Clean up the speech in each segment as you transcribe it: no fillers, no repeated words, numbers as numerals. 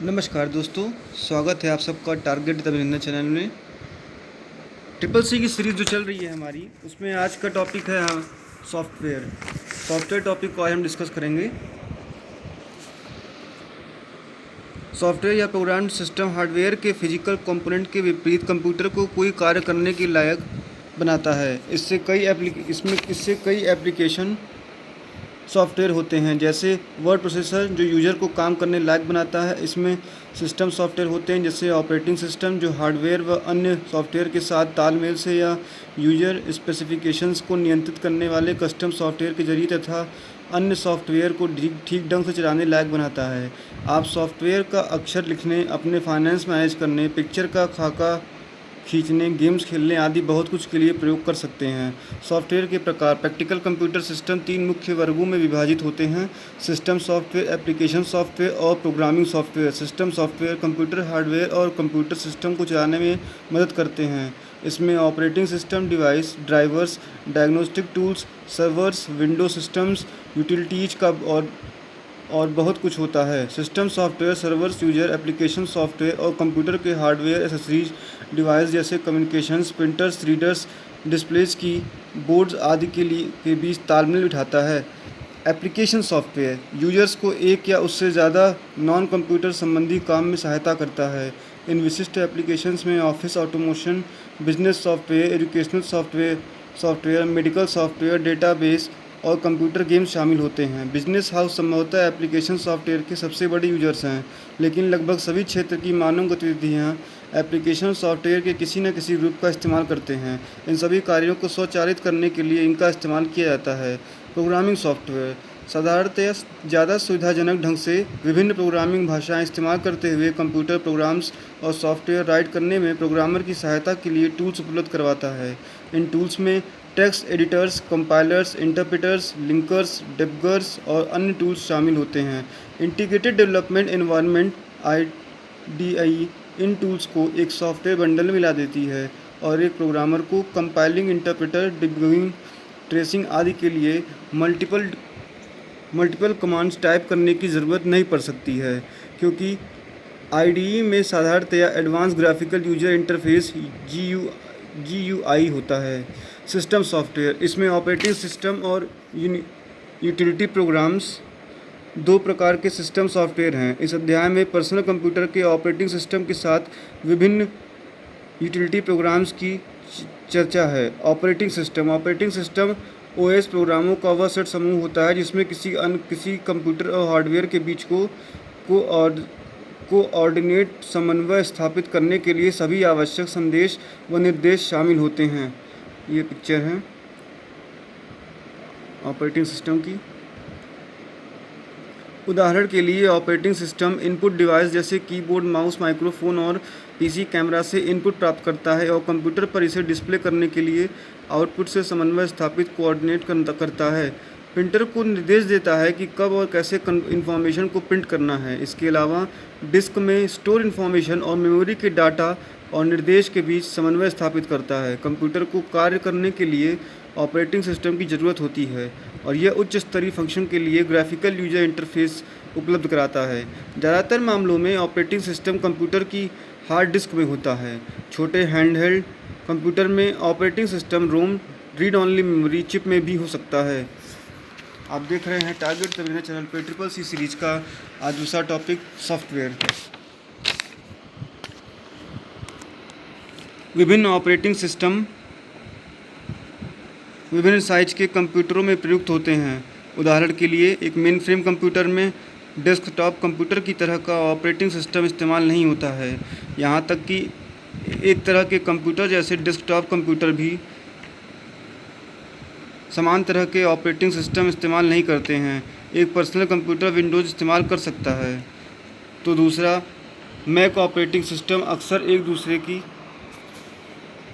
नमस्कार दोस्तों, स्वागत है आप सबका टारगेट अभिनंदन चैनल में। ट्रिपल सी की सीरीज़ जो चल रही है हमारी, उसमें आज का टॉपिक है सॉफ्टवेयर टॉपिक को आज हम डिस्कस करेंगे। सॉफ्टवेयर या प्रोग्राम सिस्टम हार्डवेयर के फिजिकल कंपोनेंट के विपरीत कंप्यूटर को कोई कार्य करने के लायक बनाता है। इससे कई एप्लीकेशन सॉफ्टवेयर होते हैं, जैसे वर्ड प्रोसेसर जो यूज़र को काम करने लायक बनाता है। इसमें सिस्टम सॉफ्टवेयर होते हैं, जैसे ऑपरेटिंग सिस्टम जो हार्डवेयर व अन्य सॉफ्टवेयर के साथ तालमेल से या यूज़र स्पेसिफिकेशंस को नियंत्रित करने वाले कस्टम सॉफ्टवेयर के जरिए तथा अन्य सॉफ्टवेयर को ठीक ढंग से चलाने लायक बनाता है। आप सॉफ्टवेयर का अक्षर लिखने, अपने फाइनेंस मैनेज करने, पिक्चर का खाका खींचने, गेम्स खेलने आदि बहुत कुछ के लिए प्रयोग कर सकते हैं। सॉफ्टवेयर के प्रकार। प्रैक्टिकल कंप्यूटर सिस्टम 3 मुख्य वर्गों में विभाजित होते हैं: सिस्टम सॉफ्टवेयर, एप्लीकेशन सॉफ्टवेयर और programming software. System software computer hardware और कंप्यूटर सिस्टम को चलाने में मदद करते हैं। इसमें operating system, device, drivers, diagnostic tools, servers, window systems, utilities का और बहुत कुछ होता है। System software servers, user application software और कंप्यूटर के हार्डवेयर एसेसरीज डिवाइस जैसे कम्युनिकेशंस, प्रिंटर्स, रीडर्स, डिस्प्लेस की बोर्ड्स आदि के बीच तालमेल बिठाता है। एप्लीकेशन सॉफ्टवेयर यूजर्स को एक या उससे ज़्यादा नॉन कंप्यूटर संबंधी काम में सहायता करता है। इन विशिष्ट एप्लीकेशंस में office automation, business software, educational software, medical software, database और कंप्यूटर गेम्स शामिल होते हैं। बिजनेस हाउस संभवतः एप्लीकेशन सॉफ्टवेयर के सबसे बड़े यूजर्स हैं, लेकिन लगभग सभी क्षेत्र की मानव गतिविधियाँ एप्लीकेशन सॉफ्टवेयर के किसी न किसी रूप का इस्तेमाल करते हैं। इन सभी कार्यों को स्वचालित करने के लिए इनका इस्तेमाल किया जाता है। प्रोग्रामिंग सॉफ्टवेयर साधारणतया ज़्यादा सुविधाजनक ढंग से विभिन्न प्रोग्रामिंग भाषाएं इस्तेमाल करते हुए कंप्यूटर प्रोग्राम्स और सॉफ्टवेयर राइट करने में प्रोग्रामर की सहायता के लिए टूल्स उपलब्ध करवाता है। इन टूल्स में text editors, compilers, interpreters, linkers, debuggers और अन्य टूल्स शामिल होते हैं। इंटीग्रेटेड डेवलपमेंट एनवायरनमेंट (IDE) इन टूल्स को एक सॉफ्टवेयर बंडल में मिला देती है और एक प्रोग्रामर को कंपाइलिंग, इंटरप्रेटर, डिबगिंग, ट्रेसिंग आदि के लिए मल्टीपल कमांड्स टाइप करने की ज़रूरत नहीं पड़ सकती है, क्योंकि IDE में साधारणतया advance graphical user interface GUI होता है। सिस्टम सॉफ्टवेयर इसमें ऑपरेटिंग सिस्टम और यूटिलिटी प्रोग्राम्स दो प्रकार के सिस्टम सॉफ्टवेयर हैं। इस अध्याय में पर्सनल कंप्यूटर के ऑपरेटिंग सिस्टम के साथ विभिन्न यूटिलिटी प्रोग्राम्स की चर्चा है। ऑपरेटिंग सिस्टम OS प्रोग्रामों का वह सेट समूह होता है जिसमें किसी कंप्यूटर और हार्डवेयर के बीच कोऑर्डिनेट समन्वय स्थापित करने के लिए सभी आवश्यक संदेश व निर्देश शामिल होते हैं। ये पिक्चर है ऑपरेटिंग सिस्टम की। उदाहरण के लिए ऑपरेटिंग सिस्टम इनपुट डिवाइस जैसे कीबोर्ड, माउस, माइक्रोफोन और PC कैमरा से इनपुट प्राप्त करता है और कंप्यूटर पर इसे डिस्प्ले करने के लिए आउटपुट से समन्वय स्थापित कोऑर्डिनेट करता है। प्रिंटर को निर्देश देता है कि कब और कैसे इन्फॉर्मेशन को प्रिंट करना है। इसके अलावा डिस्क में स्टोर इन्फॉर्मेशन और मेमोरी के डाटा और निर्देश के बीच समन्वय स्थापित करता है। कंप्यूटर को कार्य करने के लिए ऑपरेटिंग सिस्टम की ज़रूरत होती है और यह उच्च स्तरीय फंक्शन के लिए ग्राफिकल यूजर इंटरफेस उपलब्ध कराता है। ज़्यादातर मामलों में ऑपरेटिंग सिस्टम कंप्यूटर की हार्ड डिस्क में होता है। छोटे हैंडहेल्ड कंप्यूटर में ऑपरेटिंग सिस्टम रोम रीड ऑनली मेमोरी चिप में भी हो सकता है। आप देख रहे हैं टारगेट अभिनंदन चैनल पे ट्रिपल सी सीरीज का आज दूसरा टॉपिक सॉफ्टवेयर। विभिन्न ऑपरेटिंग सिस्टम विभिन्न साइज के कंप्यूटरों में प्रयुक्त होते हैं। उदाहरण के लिए एक मेन फ्रेम कंप्यूटर में डेस्कटॉप कंप्यूटर की तरह का ऑपरेटिंग सिस्टम इस्तेमाल नहीं होता है। यहाँ तक कि एक तरह के कंप्यूटर जैसे डेस्कटॉप कंप्यूटर भी समान तरह के ऑपरेटिंग सिस्टम इस्तेमाल नहीं करते हैं। एक पर्सनल कंप्यूटर विंडोज़ इस्तेमाल कर सकता है, तो दूसरा मैक ऑपरेटिंग सिस्टम अक्सर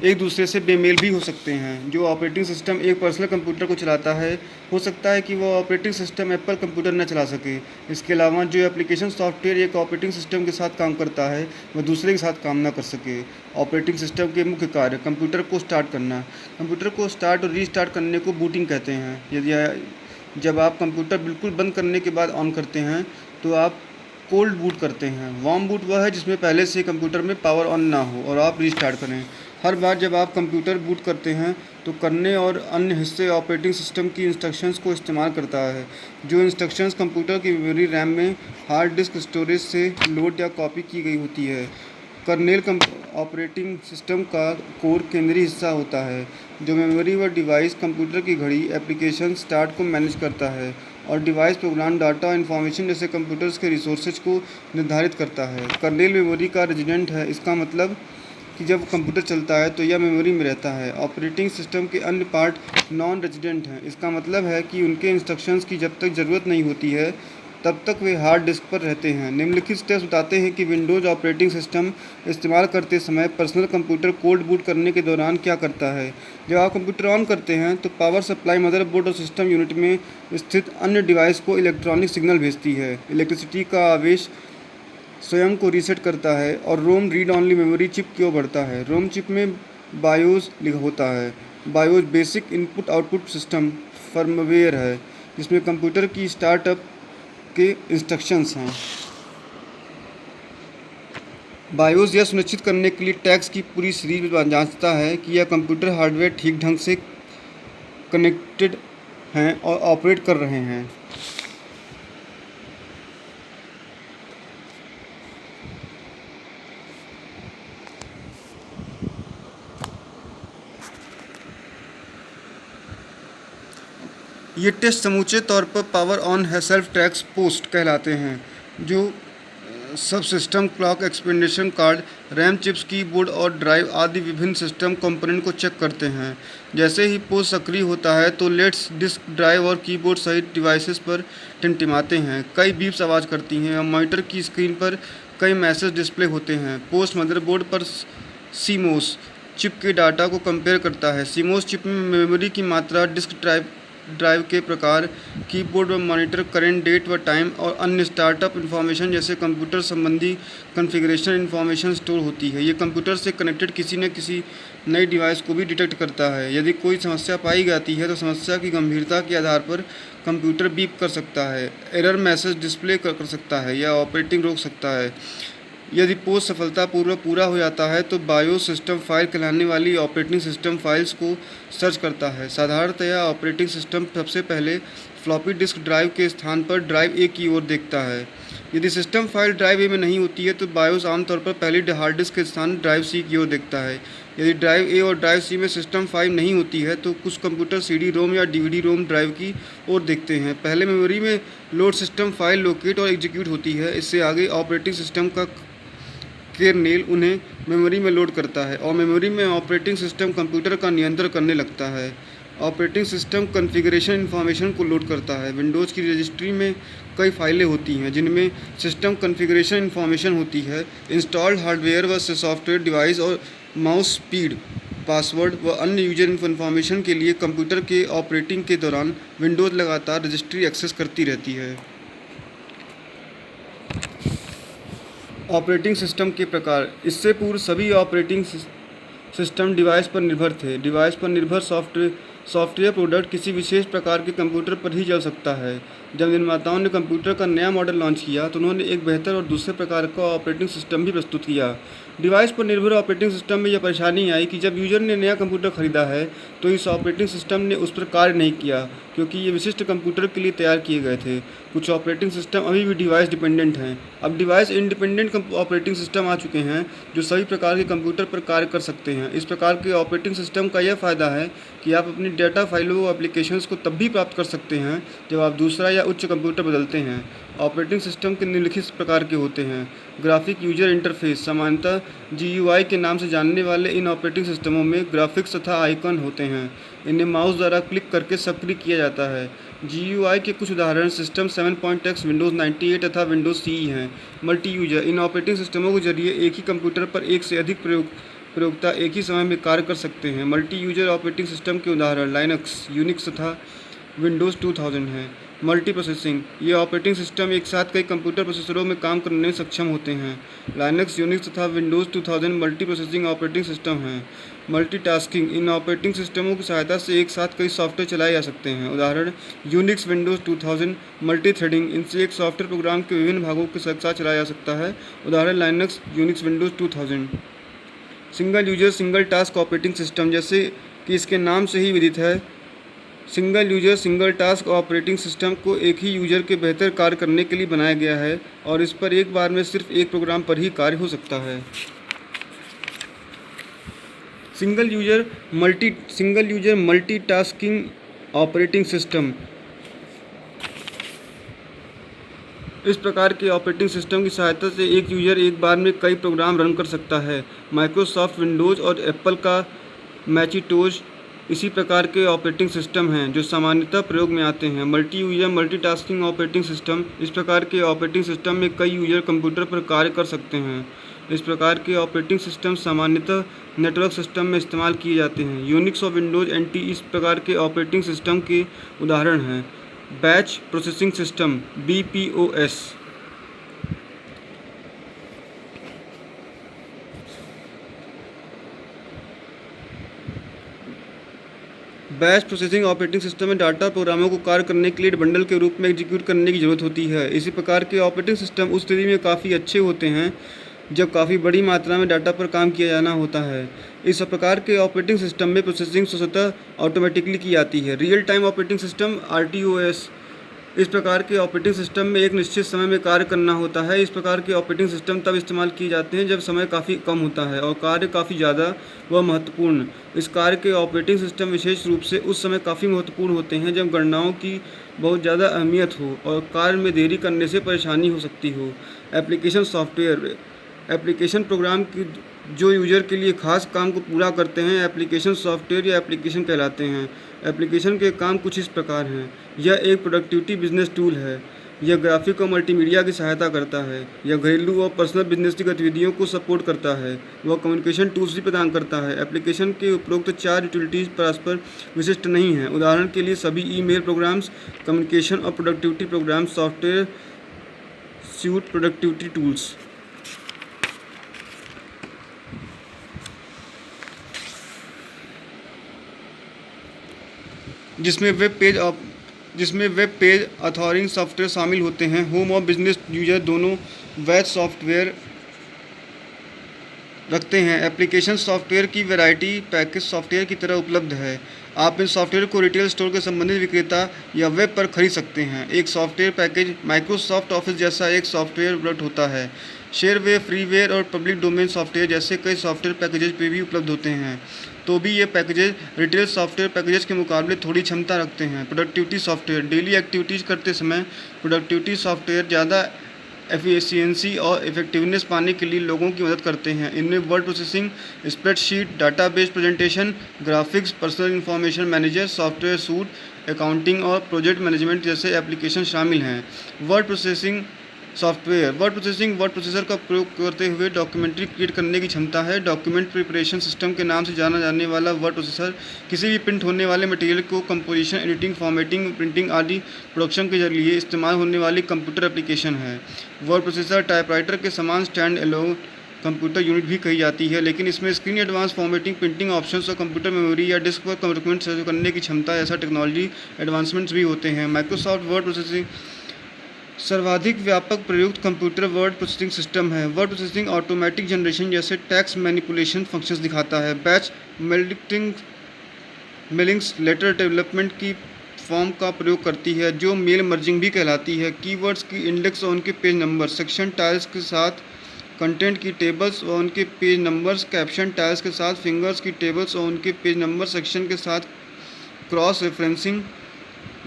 एक दूसरे से बेमेल भी हो सकते हैं। जो ऑपरेटिंग सिस्टम एक पर्सनल कंप्यूटर को चलाता है, हो सकता है कि वह ऑपरेटिंग सिस्टम एप्पल कंप्यूटर न चला सके। इसके अलावा जो एप्लीकेशन सॉफ्टवेयर एक ऑपरेटिंग सिस्टम के साथ काम करता है, वह दूसरे के साथ काम न कर सके। ऑपरेटिंग सिस्टम के मुख्य कार्य: कंप्यूटर को स्टार्ट करना। कंप्यूटर को स्टार्ट और रीस्टार्ट करने को बूटिंग कहते हैं। जब आप कंप्यूटर बिल्कुल बंद करने के बाद ऑन करते हैं, तो आप कोल्ड बूट करते हैं। वार्म बूट वह है जिसमें पहले से कंप्यूटर में पावर ऑन ना हो और आप रीस्टार्ट करें। हर बार जब आप कंप्यूटर बूट करते हैं तो करने और अन्य हिस्से ऑपरेटिंग सिस्टम की इंस्ट्रक्शंस को इस्तेमाल करता है, जो इंस्ट्रक्शंस कंप्यूटर की मेमोरी रैम में हार्ड डिस्क स्टोरेज से लोड या कॉपी की गई होती है। कर्नेल ऑपरेटिंग सिस्टम का कोर केंद्रीय हिस्सा होता है जो मेमोरी व डिवाइस कंप्यूटर की घड़ी एप्लीकेशन स्टार्ट को मैनेज करता है और डिवाइस प्रोग्राम डाटा और इन्फॉर्मेशन जैसे कंप्यूटर्स के रिसोर्सेज को निर्धारित करता है। कर्नेल मेमोरी का रेजिडेंट है, इसका मतलब कि जब कंप्यूटर चलता है तो यह मेमोरी में रहता है। ऑपरेटिंग सिस्टम के अन्य पार्ट नॉन रेजिडेंट हैं, इसका मतलब है कि उनके इंस्ट्रक्शंस की जब तक ज़रूरत नहीं होती है तब तक वे हार्ड डिस्क पर रहते हैं। निम्नलिखित स्टेप्स बताते हैं कि विंडोज़ ऑपरेटिंग सिस्टम इस्तेमाल करते समय पर्सनल कंप्यूटर कोल्ड बूट करने के दौरान क्या करता है। जब आप कंप्यूटर ऑन करते हैं तो पावर सप्लाई मदरबोर्ड और सिस्टम यूनिट में स्थित अन्य डिवाइस को इलेक्ट्रॉनिक सिग्नल भेजती है। इलेक्ट्रिसिटी का आवेश स्वयं को रीसेट करता है और रोम रीड ऑनली मेमोरी चिप की ओर बढ़ता है। रोम चिप में बायोस होता है। BIOS basic input output system firmware है जिसमें कंप्यूटर की स्टार्टअप के इंस्ट्रक्शंस हैं। बायोस यह सुनिश्चित करने के लिए टैग्स की पूरी सीरीज जांचता है कि यह कंप्यूटर हार्डवेयर ठीक ढंग से कनेक्टेड हैं और ऑपरेट कर रहे हैं। ये टेस्ट समूचे तौर पर पावर ऑन है सेल्फ टैग्स पोस्ट कहलाते हैं, जो सब system clock expansion card RAM chips keyboard और ड्राइव आदि विभिन्न सिस्टम कंपोनेंट को चेक करते हैं। जैसे ही पोस्ट सक्रिय होता है तो लेट्स डिस्क ड्राइव और कीबोर्ड सहित डिवाइसेस पर टिमटिमाते हैं, कई बीप्स आवाज़ करती हैं और मॉनिटर की स्क्रीन पर कई मैसेज डिस्प्ले होते हैं। पोस्ट मदरबोर्ड पर सीमोस चिप के डाटा को कंपेयर करता है। सीमोस चिप में मेमोरी की मात्रा, डिस्क ड्राइव के प्रकार, कीबोर्ड व मॉनिटर करेंट डेट व टाइम और अन्य स्टार्टअप इन्फॉर्मेशन जैसे कंप्यूटर संबंधी कॉन्फ़िगरेशन इन्फॉर्मेशन स्टोर होती है। ये कंप्यूटर से कनेक्टेड किसी न किसी नई डिवाइस को भी डिटेक्ट करता है। यदि कोई समस्या पाई जाती है तो समस्या की गंभीरता के आधार पर कंप्यूटर बीप कर सकता है, एरर मैसेज डिस्प्ले कर सकता है या ऑपरेटिंग रोक सकता है। यदि पोस्ट सफलतापूर्वक पूरा हो जाता है तो बायोस सिस्टम फाइल कहलाने वाली ऑपरेटिंग सिस्टम फाइल्स को सर्च करता है। साधारणतया ऑपरेटिंग सिस्टम सबसे पहले फ्लॉपी डिस्क ड्राइव के स्थान पर ड्राइव ए की ओर देखता है। यदि सिस्टम फाइल ड्राइव ए में नहीं होती है तो बायोस आमतौर पर पहले हार्ड डिस्क के स्थान ड्राइव सी की ओर देखता है। यदि ड्राइव ए और ड्राइव सी में सिस्टम फाइल नहीं होती है तो कुछ कंप्यूटर सीडी रोम या डीवीडी रोम ड्राइव की ओर देखते हैं। पहले मेमोरी में लोड सिस्टम फाइल लोकेट और एग्जीक्यूट होती है। इससे आगे ऑपरेटिंग सिस्टम का कर्नेल उन्हें मेमोरी में लोड करता है और मेमोरी में ऑपरेटिंग सिस्टम कंप्यूटर का नियंत्रण करने लगता है। ऑपरेटिंग सिस्टम कॉन्फ़िगरेशन इन्फॉर्मेशन को लोड करता है। विंडोज़ की रजिस्ट्री में कई फाइलें होती हैं जिनमें सिस्टम कॉन्फ़िगरेशन इन्फॉर्मेशन होती है, इंस्टॉल्ड हार्डवेयर व सॉफ्टवेयर डिवाइस और माउस स्पीड, पासवर्ड व अन्य यूजर इन्फॉर्मेशन के लिए कंप्यूटर के ऑपरेटिंग के दौरान विंडोज़ लगातार रजिस्ट्री एक्सेस करती रहती है। ऑपरेटिंग सिस्टम के प्रकार। इससे पूर्व सभी ऑपरेटिंग सिस्टम डिवाइस पर निर्भर थे। डिवाइस पर निर्भर सॉफ्टवेयर प्रोडक्ट किसी विशेष प्रकार के कंप्यूटर पर ही चल सकता है। जब निर्माताओं ने कंप्यूटर का नया मॉडल लॉन्च किया तो उन्होंने एक बेहतर और दूसरे प्रकार का ऑपरेटिंग सिस्टम भी प्रस्तुत किया। डिवाइस पर निर्भर ऑपरेटिंग सिस्टम में यह परेशानी आई कि जब यूजर ने नया कंप्यूटर खरीदा है तो इस ऑपरेटिंग सिस्टम ने उस पर कार्य नहीं किया क्योंकि ये विशिष्ट कंप्यूटर के लिए तैयार किए गए थे। कुछ ऑपरेटिंग सिस्टम अभी भी डिवाइस डिपेंडेंट हैं। अब डिवाइस इंडिपेंडेंट ऑपरेटिंग सिस्टम आ चुके हैं जो सभी प्रकार के कंप्यूटर पर कार्य कर सकते हैं। इस प्रकार के ऑपरेटिंग सिस्टम का यह फ़ायदा है कि आप अपनी डेटा फाइलों व एप्लीकेशंस को तब भी प्राप्त कर सकते हैं जब आप दूसरा या उच्च कंप्यूटर बदलते हैं। ऑपरेटिंग सिस्टम के निम्नलिखित प्रकार के होते हैं। Graphic user interface. सामान्यतः GUI के नाम से जानने वाले इन ऑपरेटिंग सिस्टमों में ग्राफिक्स तथा आइकन होते हैं। इन्हें माउस द्वारा क्लिक करके सक्रिय किया जाता है। GUI के कुछ उदाहरण सिस्टम 7.x, विंडोज़ 98 तथा विंडोज़ CE हैं। Multi user. इन ऑपरेटिंग सिस्टमों के जरिए एक ही कंप्यूटर पर एक से अधिक प्रयोक्ता एक ही समय में कार्य कर सकते हैं। मल्टी यूजर ऑपरेटिंग सिस्टम के उदाहरण लाइनक्स, यूनिक्स तथा विंडोज़ 2000 हैं। मल्टी प्रोसेसिंग, ये ऑपरेटिंग सिस्टम एक साथ कई कंप्यूटर प्रोसेसरों में काम करने में सक्षम होते हैं। लाइनक्स, यूनिक्स तथा Windows 2000 multi processing operating system हैं। मल्टीटास्किंग, इन ऑपरेटिंग सिस्टमों की सहायता से एक साथ कई सॉफ्टवेयर चलाए जा सकते हैं। उदाहरण यूनिक्स, विंडोज़ 2000। मल्टी थ्रेडिंग, इनसे एक सॉफ्टवेयर प्रोग्राम के विभिन्न भागों के साथ चलाया जा सकता है। उदाहरण Linux, Unix, Windows 2000। Single user single task operating system, जैसे कि इसके नाम से ही विदित है, single user single task operating system को एक ही यूजर के बेहतर कार्य करने के लिए बनाया गया है और इस पर एक बार में सिर्फ एक प्रोग्राम पर ही कार्य हो सकता है। Single user multitasking operating system, इस प्रकार के ऑपरेटिंग सिस्टम की सहायता से एक यूजर एक बार में कई प्रोग्राम रन कर सकता है। माइक्रोसॉफ्ट विंडोज़ और एप्पल का मैकिंटोश इसी प्रकार के ऑपरेटिंग सिस्टम हैं जो सामान्यतः प्रयोग में आते हैं। Multi user multitasking operating system, इस प्रकार के ऑपरेटिंग सिस्टम में कई यूजर कंप्यूटर पर कार्य कर सकते हैं। इस प्रकार के ऑपरेटिंग सिस्टम सामान्यतः नेटवर्क सिस्टम में इस्तेमाल किए जाते हैं। यूनिक्स और विंडोज़ एनटी इस प्रकार के ऑपरेटिंग सिस्टम के उदाहरण हैं। Batch processing system, BPOS। Batch processing operating system में डाटा प्रोग्रामों को कार्य करने के लिए बंडल के रूप में एग्जीक्यूट करने की ज़रूरत होती है। इसी प्रकार के ऑपरेटिंग सिस्टम उस स्थिति में काफ़ी अच्छे होते हैं जब काफ़ी बड़ी मात्रा में डाटा पर काम किया जाना होता है। इस प्रकार के ऑपरेटिंग सिस्टम में प्रोसेसिंग स्वतः ऑटोमेटिकली की जाती है। Real time operating system, RTOS, इस प्रकार के ऑपरेटिंग सिस्टम में एक निश्चित समय में कार्य करना होता है। इस प्रकार के ऑपरेटिंग सिस्टम तब इस्तेमाल किए जाते हैं जब समय काफ़ी कम होता है और कार्य काफ़ी ज़्यादा व महत्वपूर्ण। इस कार्य के ऑपरेटिंग सिस्टम विशेष रूप से उस समय काफ़ी महत्वपूर्ण होते हैं जब गणनाओं की बहुत ज़्यादा अहमियत हो और कार्य में देरी करने से परेशानी हो सकती हो। एप्लीकेशन सॉफ्टवेयर, एप्लीकेशन प्रोग्राम की जो यूजर के लिए खास काम को पूरा करते हैं एप्लीकेशन सॉफ्टवेयर या एप्लीकेशन कहलाते हैं। एप्लीकेशन के काम कुछ इस प्रकार हैं। यह एक प्रोडक्टिविटी बिजनेस टूल है। यह ग्राफिक और मल्टीमीडिया की सहायता करता है। यह घरेलू और पर्सनल बिजनेस की गतिविधियों को सपोर्ट करता है। वह कम्युनिकेशन टूल्स भी प्रदान करता है। एप्लीकेशन के उपरोक्त 4 यूटिलिटीज़ परस्पर विशिष्ट नहीं हैं। उदाहरण के लिए सभी ईमेल प्रोग्राम्स, कम्युनिकेशन और productivity program software suite productivity tools. जिसमें वेब पेज ऑथरिंग सॉफ्टवेयर शामिल होते हैं। होम और बिजनेस यूजर दोनों वैध सॉफ्टवेयर रखते हैं। एप्लीकेशन सॉफ्टवेयर की वैरायटी पैकेज सॉफ्टवेयर की तरह उपलब्ध है। आप इन सॉफ्टवेयर को रिटेल स्टोर के संबंधित विक्रेता या वेब पर खरीद सकते हैं। एक सॉफ्टवेयर पैकेज माइक्रोसॉफ्ट ऑफिस जैसा एक सॉफ्टवेयर उपलब्ध होता है। शेयरवेयर, फ्रीवेयर और पब्लिक डोमेन सॉफ्टवेयर जैसे कई सॉफ्टवेयर पैकेजेज पे भी उपलब्ध होते हैं। तो भी ये पैकेजेज रिटेल सॉफ्टवेयर पैकेजेज के मुकाबले थोड़ी क्षमता रखते हैं। प्रोडक्टिविटी सॉफ्टवेयर, डेली एक्टिविटीज़ करते समय प्रोडक्टिविटी सॉफ्टवेयर ज़्यादा एफिशिएंसी और इफेक्टिवनेस पाने के लिए लोगों की मदद करते हैं। इनमें word processing, spreadsheet, database presentation, graphics, personal information manager, software suit, accounting और प्रोजेक्ट मैनेजमेंट जैसे एप्लीकेशन शामिल हैं। Word processing software, word processor का प्रयोग करते हुए डॉक्यूमेंट्री क्रिएट करने की क्षमता है। डॉक्यूमेंट प्रिपरेशन सिस्टम के नाम से जाना जाने वाला वर्ड प्रोसेसर किसी भी प्रिंट होने वाले मटेरियल को कंपोजिशन, एडिटिंग, फॉर्मेटिंग, प्रिंटिंग आदि प्रोडक्शन के लिए इस्तेमाल होने वाली कंप्यूटर एप्लीकेशन है। वर्ड प्रोसेसर टाइपराइटर के समान स्टैंड एलोन कंप्यूटर यूनिट भी कही जाती है, लेकिन इसमें screen advance formatting, printing options और कंप्यूटर मेमोरी या डिस्क पर डॉक्यूमेंट सेव करने की क्षमता ऐसा टेक्नोलॉजी एडवांसमेंट्स भी होते हैं। माइक्रोसॉफ्ट वर्ड प्रोसेसिंग सर्वाधिक व्यापक प्रयुक्त कंप्यूटर वर्ड प्रोसेसिंग सिस्टम है। वर्ड प्रोसेसिंग ऑटोमेटिक जनरेशन जैसे टेक्स्ट मैनिपुलेशन फंक्शंस दिखाता है। बैच मेलिंग्स लेटर डेवलपमेंट की फॉर्म का प्रयोग करती है जो मेल मर्जिंग भी कहलाती है। कीवर्ड्स की इंडेक्स और उनके पेज नंबर, सेक्शन टाइल्स के साथ कंटेंट की टेबल्स और उनके पेज नंबर्स, कैप्शन टाइल्स के साथ फिंगर्स की टेबल्स और उनके पेज नंबर, सेक्शन के साथ क्रॉस रेफरेंसिंग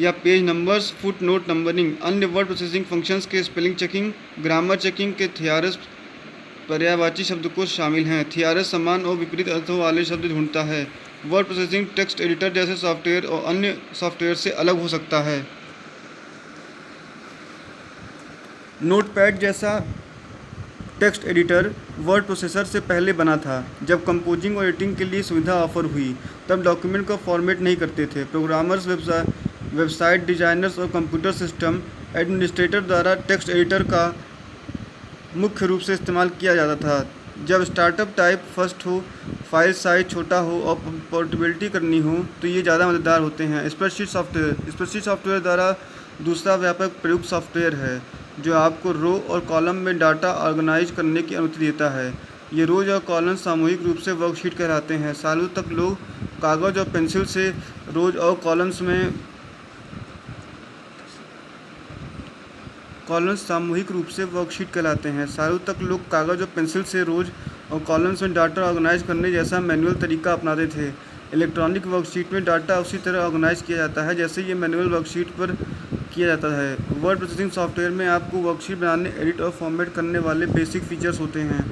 या page numbers, foot note numbering. अन्य वर्ड प्रोसेसिंग फंक्शंस के स्पेलिंग चेकिंग, ग्रामर चेकिंग के थियरस पर्यायवाची शब्दकोश शामिल हैं। थियरस समान और विपरीत अर्थों वाले शब्द ढूंढता है। वर्ड प्रोसेसिंग टेक्स्ट एडिटर जैसे सॉफ्टवेयर और अन्य सॉफ्टवेयर से अलग हो सकता है। नोटपैड जैसा टेक्स्ट एडिटर वर्ड प्रोसेसर से पहले बना था। जब कंपोजिंग और एडिटिंग के लिए सुविधा ऑफर हुई तब डॉक्यूमेंट का फॉर्मेट नहीं करते थे। वेबसाइट डिजाइनर्स और कंप्यूटर सिस्टम एडमिनिस्ट्रेटर द्वारा टेक्स्ट एडिटर का मुख्य रूप से इस्तेमाल किया जाता था। जब स्टार्टअप टाइप फर्स्ट हो, फाइल साइज छोटा हो और पोर्टेबिलिटी करनी हो तो ये ज़्यादा मददगार होते हैं। स्प्रेडशीट सॉफ्टवेयर द्वारा दूसरा व्यापक प्रयुक्त सॉफ्टवेयर है जो आपको रो और कॉलम में डाटा ऑर्गेनाइज करने की अनुमति देता है। ये रोज और कॉलम सामूहिक रूप से वर्कशीट कहलाते हैं। सालों तक लोग कागज़ और पेंसिल से रोज और कॉलम्स सामूहिक रूप से वर्कशीट कहलाते हैं। सालों तक लोग कागज़ और पेंसिल से रोज और कॉलम्स में डाटा ऑर्गेनाइज करने जैसा मैनुअल तरीका अपनाते थे। इलेक्ट्रॉनिक वर्कशीट में डाटा उसी तरह ऑर्गेनाइज किया जाता है जैसे ये मैनुअल वर्कशीट पर किया जाता है। वर्ड प्रोसेसिंग सॉफ्टवेयर में आपको वर्कशीट बनाने, एडिट और फॉर्मेट करने वाले बेसिक फीचर्स होते हैं।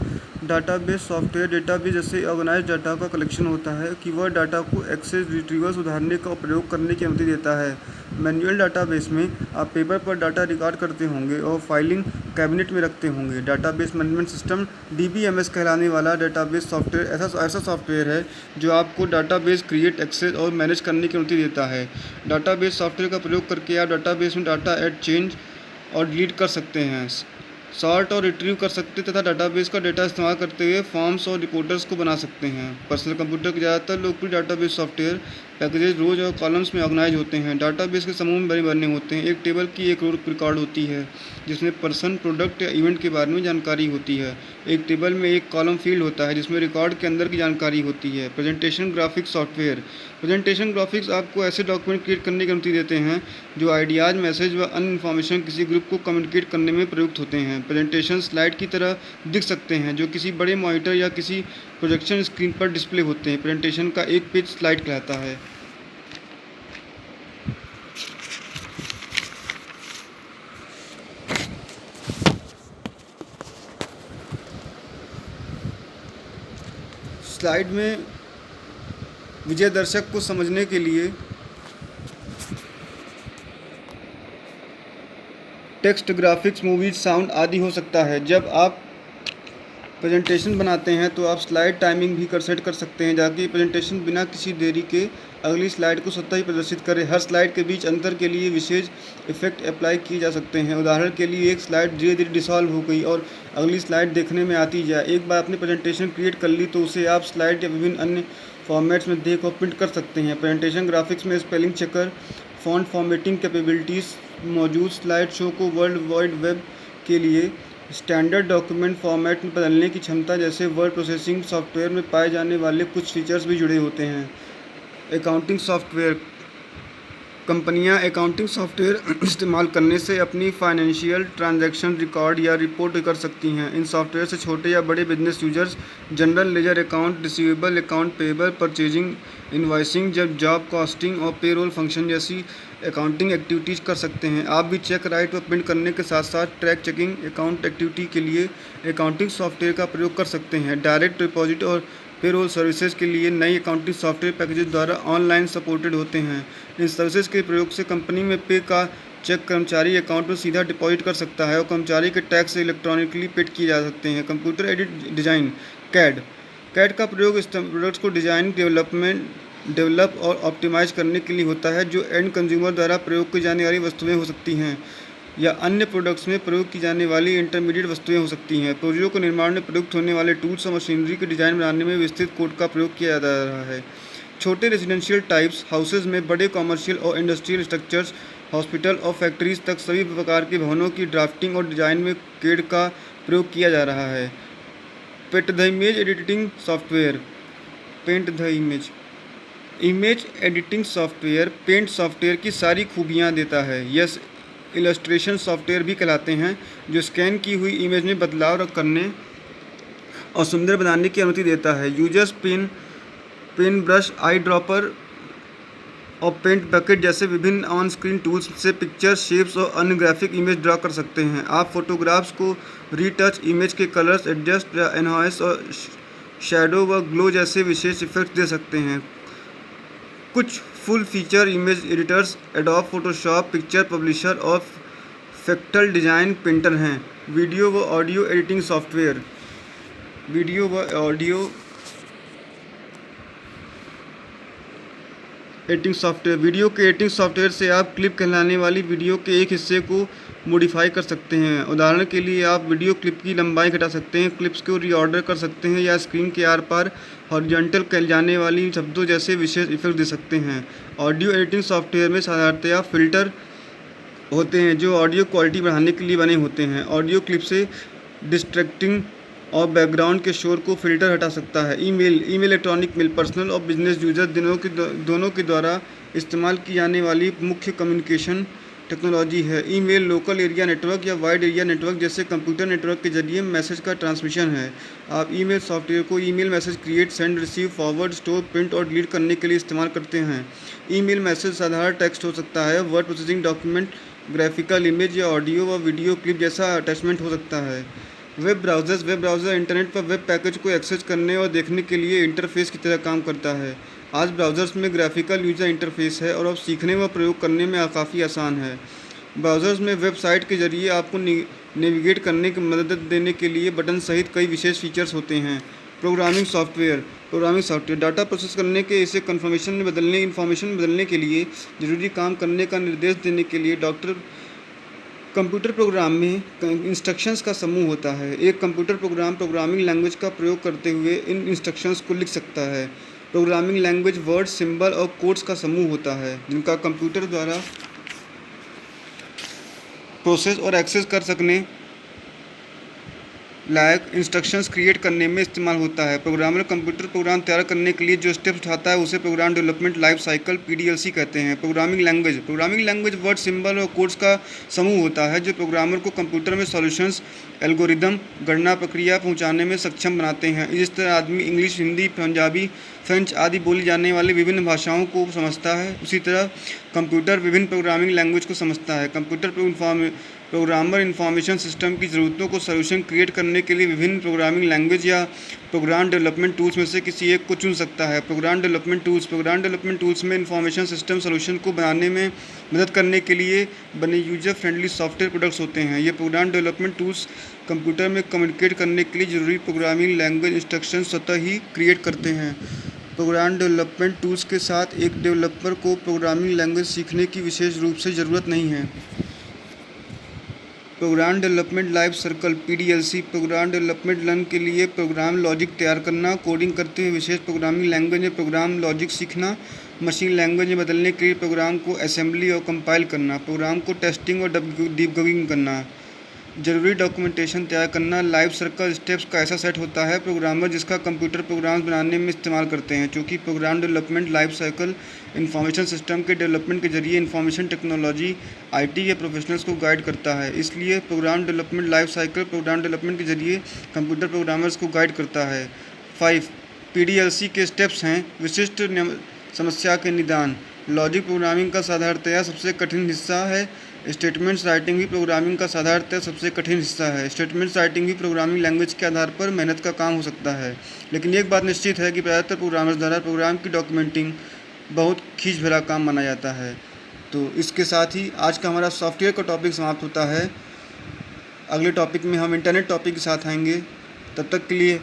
डाटाबेस सॉफ्टवेयर डेटाबेस जैसे ऑर्गेनाइज डाटा का कलेक्शन होता है कि वह डाटा को एक्सेस, रिट्रीवल, सुधारने का प्रयोग करने की अनुमति देता है। मैनुअल डाटाबेस में आप पेपर पर डाटा रिकॉर्ड करते होंगे और फाइलिंग कैबिनेट में रखते होंगे। डाटाबेस मैनेजमेंट सिस्टम DBMS कहलाने वाला डाटाबेस सॉफ्टवेयर ऐसा सॉफ्टवेयर है जो आपको डाटाबेस क्रिएट, एक्सेस और मैनेज करने की अनुमति देता है। डाटाबेस सॉफ्टवेयर का प्रयोग करके आप डाटाबेस में डाटा ऐड, चेंज और डिलीट कर सकते हैं, सॉर्ट और रिट्रीव कर सकते तथा डाटाबेस का डेटा इस्तेमाल करते हुए फॉर्म्स और रिपोर्टर्स को बना सकते हैं। पर्सनल कंप्यूटर के ज़्यादातर लोकप्रिय डाटाबेस सॉफ्टवेयर पैकेजेज रोज और कॉलम्स में ऑर्गेनाइज होते हैं। डाटाबेस के समूह में बने होते हैं। एक टेबल की एक रो रिकॉर्ड होती है जिसमें पर्सन, प्रोडक्ट या इवेंट के बारे में जानकारी होती है। एक टेबल में एक कॉलम फील्ड होता है जिसमें रिकॉर्ड के अंदर की जानकारी होती है। Presentation graphics software presentation graphics आपको ऐसे डॉक्यूमेंट क्रिएट करने की अनुमति देते हैं जो आइडियाज़, मैसेज व अन्य इन्फॉर्मेशन किसी ग्रुप को कम्युनिकेट करने में प्रयुक्त होते हैं। प्रेजेंटेशन स्लाइड की तरह दिख सकते हैं जो किसी बड़े मॉनिटर या किसी प्रोजेक्शन स्क्रीन पर डिस्प्ले होते हैं। प्रेजेंटेशन का एक पेज स्लाइड कहलाता है। स्लाइड में विजय दर्शक को समझने के लिए टेक्स्ट, ग्राफिक्स, मूवीज, साउंड आदि हो सकता है। जब आप प्रेजेंटेशन बनाते हैं तो आप स्लाइड टाइमिंग भी सेट कर सकते हैं ताकि प्रेजेंटेशन बिना किसी देरी के अगली स्लाइड को स्वतः ही प्रदर्शित करे। हर स्लाइड के बीच अंतर के लिए विशेष इफेक्ट अप्लाई किए जा सकते हैं। उदाहरण के लिए एक स्लाइड धीरे धीरे डिसॉल्व हो गई और अगली स्लाइड देखने में आती जाए। एक बार आपने प्रेजेंटेशन क्रिएट कर ली तो उसे आप स्लाइड या विभिन्न अन्य फॉर्मेट्स में देख और प्रिंट कर सकते हैं। प्रेजेंटेशन ग्राफिक्स में spelling checker, font formatting capabilities मौजूद स्लाइड शो को वर्ल्ड वाइड वेब के लिए स्टैंडर्ड डॉक्यूमेंट फॉर्मेट में बदलने की क्षमता जैसे वर्ड प्रोसेसिंग सॉफ्टवेयर में पाए जाने वाले कुछ फीचर्स भी जुड़े होते हैं। अकाउंटिंग सॉफ्टवेयर कंपनियां अकाउंटिंग सॉफ्टवेयर इस्तेमाल करने से अपनी फाइनेंशियल ट्रांजैक्शन रिकॉर्ड या रिपोर्ट कर सकती हैं। इन सॉफ्टवेयर से छोटे या बड़े business users general ledger account, receivable account, payable, purchasing, invoicing, job costing और पेरोल फंक्शन जैसी अकाउंटिंग एक्टिविटीज़ कर सकते हैं। आप भी चेक, राइट व प्रिंट करने के साथ साथ ट्रैक, चेकिंग, अकाउंट एक्टिविटी के लिए अकाउंटिंग सॉफ्टवेयर का प्रयोग कर सकते हैं। डायरेक्ट डिपॉजिट और पेरोल सर्विसेज के लिए नई अकाउंटिंग सॉफ्टवेयर पैकेजेस द्वारा ऑनलाइन सपोर्टेड होते हैं। इन सर्विसेज के प्रयोग से कंपनी में पे का चेक कर्मचारी अकाउंट में सीधा डिपॉजिट कर सकता है और कर्मचारी के टैक्स इलेक्ट्रॉनिकली पेड किए जा सकते हैं। कंप्यूटर एडेड डिज़ाइन कैड का प्रयोग प्रोडक्ट्स को डिज़ाइन, डेवलप और ऑप्टिमाइज़ करने के लिए होता है जो एंड कंज्यूमर द्वारा प्रयोग की जाने वाली वस्तुएं हो सकती हैं या अन्य प्रोडक्ट्स में प्रयोग की जाने वाली इंटरमीडिएट वस्तुएं हो सकती हैं। प्रोजेक्टों के निर्माण में प्रयुक्त होने वाले टूल्स और मशीनरी के डिज़ाइन बनाने में विस्तृत कोड का प्रयोग किया जा रहा है। छोटे रेजिडेंशियल टाइप्स हाउसेज में बड़े कॉमर्शियल और इंडस्ट्रियल स्ट्रक्चर्स, हॉस्पिटल और फैक्ट्रीज तक सभी प्रकार के भवनों की ड्राफ्टिंग और डिज़ाइन में कैड का प्रयोग किया जा रहा है। Paint the image editing software image editing software paint software की सारी खूबियाँ देता है। यह इलस्ट्रेशन सॉफ्टवेयर भी कहलाते हैं जो स्कैन की हुई इमेज में बदलाव करने और सुंदर बनाने की अनुमति देता है। Users pen brush, eye dropper और पेंट बकेट जैसे विभिन्न ऑन स्क्रीन टूल्स से पिक्चर, शेप्स और अन्य ग्राफिक इमेज ड्रा कर सकते हैं। आप फोटोग्राफ्स को रीटच, इमेज के कलर्स एडजस्ट या एनहांस और शैडो व ग्लो जैसे विशेष इफेक्ट्स दे सकते हैं। कुछ full feature image editors adobe Photoshop, picture publisher और फ्रैक्टल डिज़ाइन पेंटर हैं। वीडियो व audio editing software editing software. Video के एडिटिंग सॉफ्टवेयर से आप क्लिप कहलाने वाली वीडियो के एक हिस्से को मॉडिफाई कर सकते हैं। उदाहरण के लिए आप वीडियो क्लिप की लंबाई घटा सकते हैं, क्लिप्स को रीऑर्डर कर सकते हैं या स्क्रीन के आर पार हॉरिजॉन्टल कहलाने वाली शब्दों जैसे विशेष इफेक्ट दे सकते हैं। ऑडियो एडिटिंग सॉफ्टवेयर में साधारणतया फ़िल्टर होते हैं जो ऑडियो क्वालिटी बढ़ाने के लिए बने होते हैं। ऑडियो क्लिप से डिस्ट्रैक्टिंग और बैकग्राउंड के शोर को फ़िल्टर हटा सकता है। ईमेल इलेक्ट्रॉनिक मेल पर्सनल और बिजनेस यूज़र दोनों के द्वारा इस्तेमाल की जाने वाली मुख्य कम्युनिकेशन टेक्नोलॉजी है। ईमेल लोकल एरिया नेटवर्क या वाइड एरिया नेटवर्क जैसे कंप्यूटर नेटवर्क के जरिए मैसेज का ट्रांसमिशन है। आप ईमेल सॉफ्टवेयर को email message create, send, receive, forward, store, print और डिलीट करने के लिए इस्तेमाल करते हैं। ईमेल मैसेज साधारण टेक्स्ट हो सकता है, word processing document, graphical image या ऑडियो व वीडियो क्लिप जैसा अटैचमेंट हो सकता है। वेब ब्राउज़र इंटरनेट पर वेब पैकेज को एक्सेस करने और देखने के लिए इंटरफेस की तरह काम करता है। आज ब्राउज़र्स में ग्राफिकल यूज़र इंटरफेस है और अब सीखने व प्रयोग करने में काफ़ी आसान है। ब्राउज़र्स में वेबसाइट के जरिए आपको नेविगेट करने की मदद देने के लिए बटन सहित कई विशेष फीचर्स होते हैं। प्रोग्रामिंग सॉफ्टवेयर डाटा प्रोसेस करने के इसे इन्फॉर्मेशन बदलने के लिए ज़रूरी काम करने का निर्देश देने के लिए कंप्यूटर प्रोग्राम में इंस्ट्रक्शंस का समूह होता है। एक कंप्यूटर प्रोग्राम प्रोग्रामिंग लैंग्वेज का प्रयोग करते हुए इन इंस्ट्रक्शंस को लिख सकता है। प्रोग्रामिंग लैंग्वेज वर्ड, सिंबल और कोड्स का समूह होता है जिनका कंप्यूटर द्वारा प्रोसेस और एक्सेस कर सकने लायक इंस्ट्रक्शंस क्रिएट करने में इस्तेमाल होता है। प्रोग्रामर कंप्यूटर प्रोग्राम तैयार करने के लिए जो स्टेप्स उठाता है उसे program development life cycle PDLC कहते हैं। प्रोग्रामिंग लैंग्वेज वर्ड, सिंबल और कोड्स का समूह होता है जो प्रोग्रामर को कंप्यूटर में सॉल्यूशंस, एल्गोरिदम, गणना प्रक्रिया पहुंचाने में सक्षम बनाते हैं। जिस तरह आदमी इंग्लिश, हिंदी, पंजाबी, फ्रेंच आदि बोली जाने वाली विभिन्न भाषाओं को समझता है, उसी तरह कंप्यूटर विभिन्न प्रोग्रामिंग लैंग्वेज को समझता है। प्रोग्रामर इंफॉर्मेशन सिस्टम की ज़रूरतों को सॉल्यूशन क्रिएट करने के लिए विभिन्न प्रोग्रामिंग लैंग्वेज या प्रोग्राम डेवलपमेंट टूल्स में से किसी एक को चुन सकता है। प्रोग्राम डेवलपमेंट टूल्स में इंफॉर्मेशन सिस्टम सॉल्यूशन को बनाने में मदद करने के लिए बने यूजर फ्रेंडली सॉफ्टवेयर प्रोडक्ट्स होते हैं। ये प्रोग्राम डेवलपमेंट टूल्स कंप्यूटर में कम्युनिकेट करने के लिए ज़रूरी प्रोग्रामिंग लैंग्वेज इंस्ट्रक्शन स्वतः ही क्रिएट करते हैं। प्रोग्राम डेवलपमेंट टूल्स के साथ एक डेवलपर को प्रोग्रामिंग लैंग्वेज सीखने की विशेष रूप से ज़रूरत नहीं है। Program development life cycle PDLC program development learn के लिए प्रोग्राम लॉजिक तैयार करना, कोडिंग करते हुए विशेष प्रोग्रामिंग लैंग्वेज में प्रोग्राम लॉजिक सीखना, मशीन लैंग्वेज में बदलने के लिए प्रोग्राम को असेंबली और कंपाइल करना, प्रोग्राम को टेस्टिंग और डिबगिंग करना, जरूरी डॉक्यूमेंटेशन तैयार करना। लाइफ साइकिल स्टेप्स का ऐसा सेट होता है प्रोग्रामर जिसका कंप्यूटर प्रोग्राम्स बनाने में इस्तेमाल करते हैं। चूँकि program development life cycle information system के डेवलपमेंट के जरिए इंफॉर्मेशन टेक्नोलॉजी IT या प्रोफेशनल्स को गाइड करता है, इसलिए program development life cycle program development के जरिए कंप्यूटर प्रोग्रामर्स को गाइड करता है। 5 PDLC के स्टेप्स हैं। विशिष्ट समस्या के निदान। लॉजिक प्रोग्रामिंग का साधारणतया सबसे कठिन हिस्सा है। स्टेटमेंट्स राइटिंग भी प्रोग्रामिंग का साधारणतः सबसे कठिन हिस्सा है। स्टेटमेंट्स राइटिंग भी प्रोग्रामिंग लैंग्वेज के आधार पर मेहनत का काम हो सकता है, लेकिन एक बात निश्चित है कि ज़्यादातर प्रोग्रामर्स द्वारा प्रोग्राम की डॉक्यूमेंटिंग बहुत खींच भरा काम माना जाता है। तो इसके साथ ही आज का हमारा सॉफ्टवेयर का टॉपिक समाप्त होता है। अगले टॉपिक में हम इंटरनेट टॉपिक के साथ आएंगे। तब तक के लिए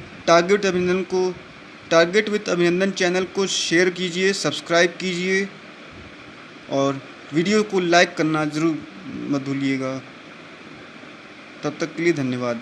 टारगेट विद अभिनंदन चैनल को शेयर कीजिए, सब्सक्राइब कीजिए और वीडियो को लाइक करना ज़रूर मत भूलिएगा। तब तक के लिए धन्यवाद।